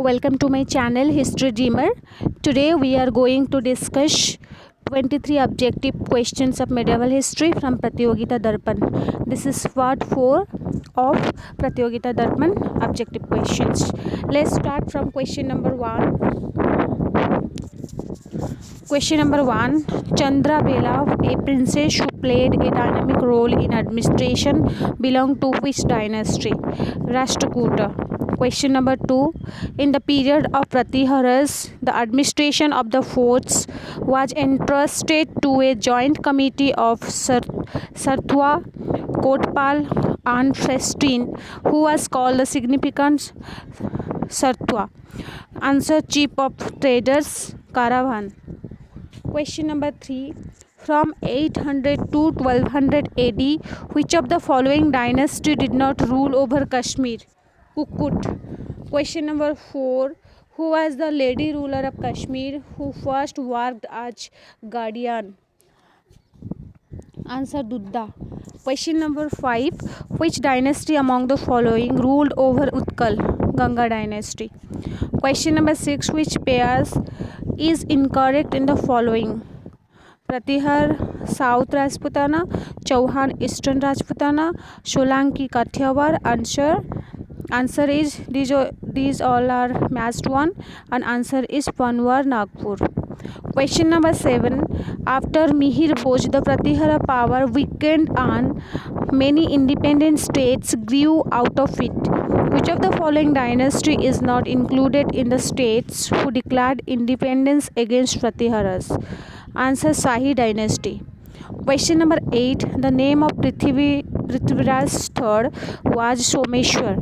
Welcome to my channel History Dreamer. Today we are going to discuss 23 objective questions of medieval history from Pratyogita Darpan. This is part 4 of Pratyogita Darpan objective questions. Let's start from question number 1. Question number 1. Chandra Bela, a princess who played a dynamic role in administration, belonged to which dynasty? Rashtrakuta. Question number 2. In the period of Pratiharas, the administration of the forts was entrusted to a joint committee of Sarthwa, Kotpal and Festin, who was called the significant Sarthwa. Answer: Chief of Traders, Caravan. Question number 3. From 800 to 1200 AD, which of the following dynasty did not rule over Kashmir? Kukut. Question number 4. Who was the lady ruler of Kashmir who first worked as guardian? Answer: Dudda. Question number 5. Which dynasty among the following ruled over Utkal? Ganga dynasty. Question number 6. Which pairs is incorrect in the following? Pratihar South Rajputana, Chauhan Eastern Rajputana, Solanki Kathiawar. Answer is these all are matched one, and answer is Panwar Nagpur. Question number 7. After Mihir Bhoj, the Pratihara power weakened and many independent states grew out of it. Which of the following dynasty is not included in the states who declared independence against Pratiharas? Answer: Shahi dynasty. Question number 8. The name of Prithviraj III was Someshwar.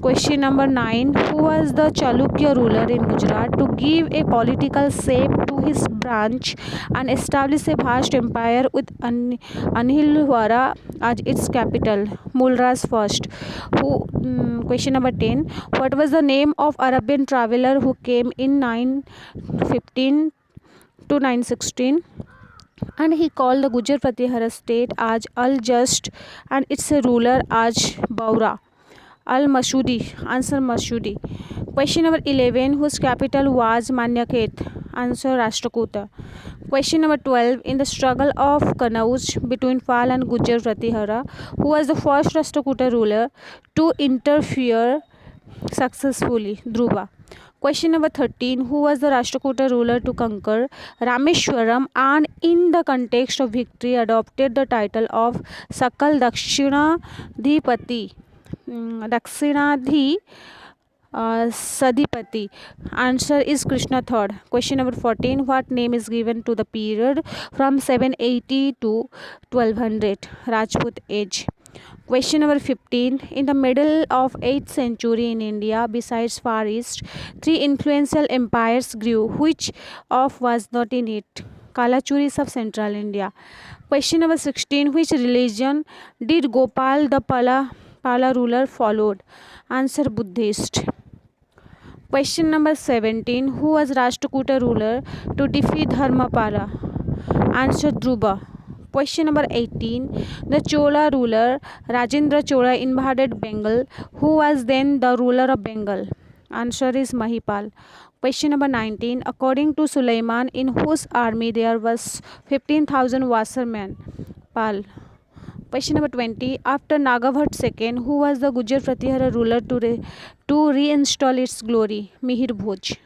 Question number 9. Who was the Chalukya ruler in Gujarat to give a political shape to his branch and establish a vast empire with Anilwara as its capital? Mulraj I. Question number 10. What was the name of Arabian traveller who came in 915 to 916? And he called the Gujar Pratihara state as Al-Just and its ruler as Baura? Al-Masudi. Answer: Masudi. Question number 11. Whose capital was Manyakhet? Answer: Rashtrakuta. Question number 12. In the struggle of Kanauj between Pal and Gujar Pratihara, who was the first Rashtrakuta ruler to interfere successfully? Dhruva. Question number 13. Who was the Rashtrakuta ruler to conquer Rameshwaram and in the context of victory adopted the title of Sakal Dakshinadhipati? Sadhipati. Answer is Krishna III. Question number 14. What name is given to the period from 780 to 1200? Rajput age. Question number 15. In the middle of 8th century in India, besides Far East, 3 influential empires grew. Which of was not in it? Kalachuris of Central India. Question number 16. Which religion did Gopal the Pala ruler followed? Answer: Buddhist. Question number 17. Who was Rashtrakuta ruler to defeat Dharmapala? Answer: Dhruva. Question number 18. The Chola ruler Rajendra Chola invaded Bengal. Who was then the ruler of Bengal? Answer is Mahipal. Question number 19. According to Sulaiman, in whose army there was 15,000 washermen? Pal. Question number 20. After Nagabhat II, who was the Gujar Pratihara ruler to reinstall its glory? Mihir Bhoj.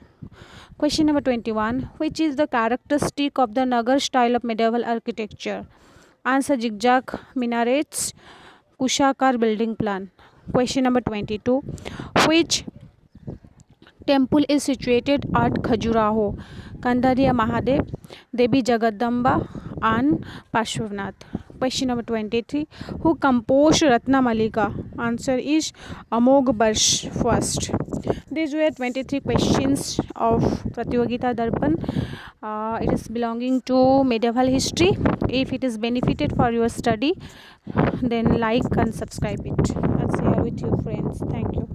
Question number 21. Which is the characteristic of the Nagar style of medieval architecture? Answer: zigzag minarets, Kushakar building plan. Question number 22. Which temple is situated at Khajuraho? Kandhariya Mahadev, Devi Jagadamba and Parshvanath. Question number 23. Who composed Ratna Malika? Answer is Amogh Barsh first. These were 23 questions of Pratyogita Darpan. It is belonging to medieval history. If it is benefited for your study, then like and subscribe it and share with your friends. Thank you.